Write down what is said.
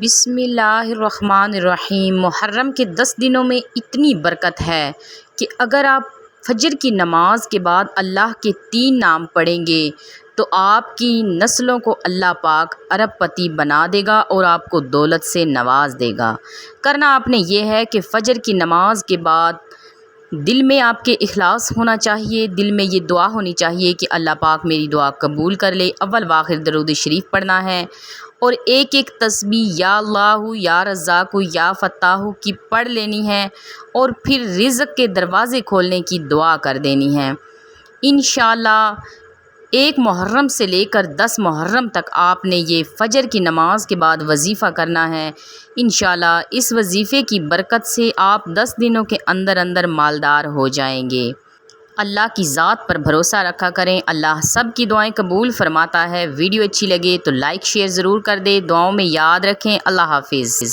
بسم اللہ الرحمن الرحیم۔ محرم کے 10 دنوں میں اتنی برکت ہے کہ اگر آپ فجر کی نماز کے بعد اللہ کے 3 نام پڑھیں گے تو آپ کی نسلوں کو اللہ پاک ارب پتی بنا دے گا اور آپ کو دولت سے نواز دے گا۔ کرنا آپ نے یہ ہے کہ فجر کی نماز کے بعد دل میں آپ کے اخلاص ہونا چاہیے، دل میں یہ دعا ہونی چاہیے کہ اللہ پاک میری دعا قبول کر لے۔ اول و آخر درود شریف پڑھنا ہے اور ایک ایک تسبیح یا اللہ یا رزاق یا فتاح کی پڑھ لینی ہے اور پھر رزق کے دروازے کھولنے کی دعا کر دینی ہے۔ انشاءاللہ 1 محرم سے لے کر 10 محرم تک آپ نے یہ فجر کی نماز کے بعد وظیفہ کرنا ہے۔ انشاءاللہ اس وظیفے کی برکت سے آپ 10 دنوں کے اندر اندر مالدار ہو جائیں گے۔ اللہ کی ذات پر بھروسہ رکھا کریں، اللہ سب کی دعائیں قبول فرماتا ہے۔ ویڈیو اچھی لگے تو لائک شیئر ضرور کر دیں، دعاؤں میں یاد رکھیں۔ اللہ حافظ۔